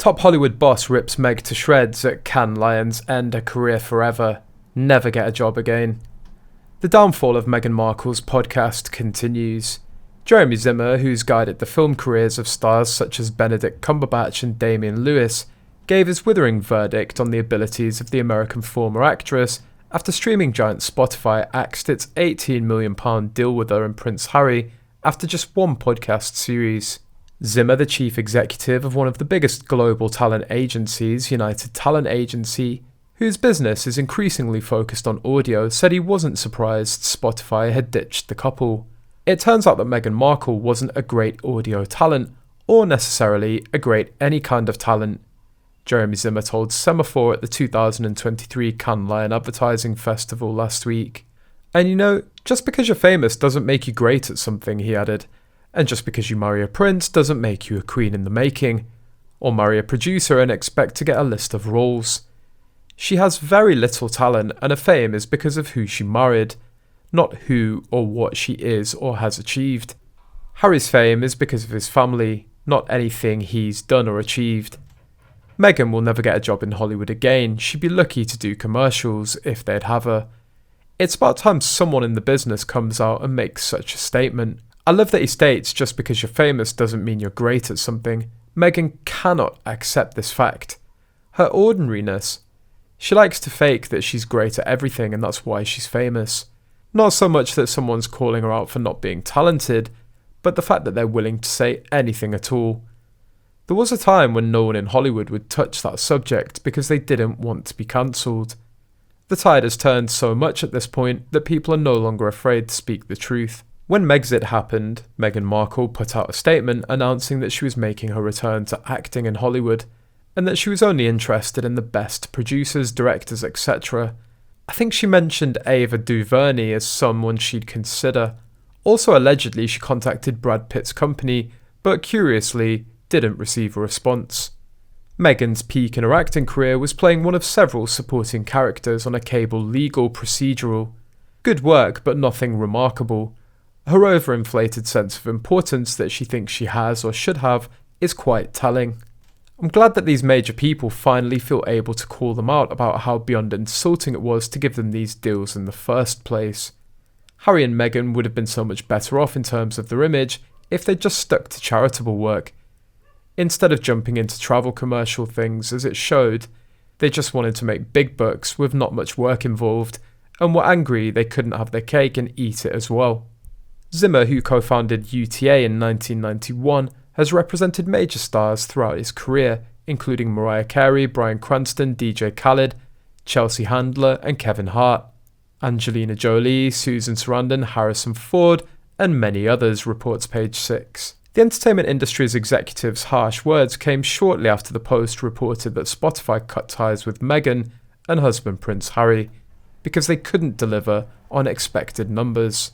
Top Hollywood boss rips Meg to shreds at Cannes Lions, end her career forever, never get a job again. The downfall of Meghan Markle's podcast continues. Jeremy Zimmer, who's guided the film careers of stars such as Benedict Cumberbatch and Damian gave his withering verdict on the abilities of the American former actress after streaming giant Spotify axed its £18 million deal with her and Prince Harry after just one podcast series. Zimmer, the chief executive of one of the biggest global talent agencies, United Talent Agency, whose business is increasingly focused on audio, said he wasn't surprised Spotify had ditched the couple. It turns out that Meghan Markle wasn't a great audio talent, or necessarily a great any kind of talent. Jeremy Zimmer told Semaphore at the 2023 Cannes Lion Advertising Festival last week. And you know, just because you're famous doesn't make you great at something, he added. And just because you marry a prince doesn't make you a queen in the making. Or marry a producer and expect to get a list of roles. She has very little talent, and her fame is because of who she married, not who or what she is or has achieved. Harry's fame is because of his family, not anything he's done or achieved. Meghan will never get a job in Hollywood again. She'd be lucky to do commercials if they'd have her. It's about time someone in the business comes out and makes such a statement. I love that he states just because you're famous doesn't mean you're great at something. Meghan cannot accept this fact. Her ordinariness. She likes to fake that she's great at everything and that's why she's famous. Not so much that someone's calling her out for not being talented, but the fact that they're willing to say anything at all. There was a time when no one in Hollywood would touch that subject because they didn't want to be cancelled. The tide has turned so much at this point that people are no longer afraid to speak the truth. When Megxit happened, Meghan Markle put out a statement announcing that she was making her return to acting in Hollywood, and that she was only interested in the best producers, directors, etc. I think she mentioned Ava DuVernay as someone she'd consider. Also allegedly she contacted Brad Pitt's company, but curiously didn't receive a response. Meghan's peak in her acting career was playing one of several supporting characters on a cable legal procedural. Good work, but nothing remarkable. Her overinflated sense of importance that she thinks she has or should have is quite telling. I'm glad that these major people finally feel able to call them out about how beyond insulting it was to give them these deals in the first place. Harry and Meghan would have been so much better off in terms of their image if they'd just stuck to charitable work. Instead of jumping into travel commercial things as it showed, they just wanted to make big bucks with not much work involved, and were angry they couldn't have their cake and eat it as well. Zimmer, who co-founded UTA in 1991, has represented major stars throughout his career, including Mariah Carey, Bryan Cranston, DJ Khaled, Chelsea Handler and Kevin Hart, Angelina Jolie, Susan Sarandon, Harrison Ford, and many others, reports Page 6. The entertainment industry's executives' harsh words came shortly after the Post reported that Spotify cut ties with Meghan and husband Prince Harry because they couldn't deliver on expected numbers.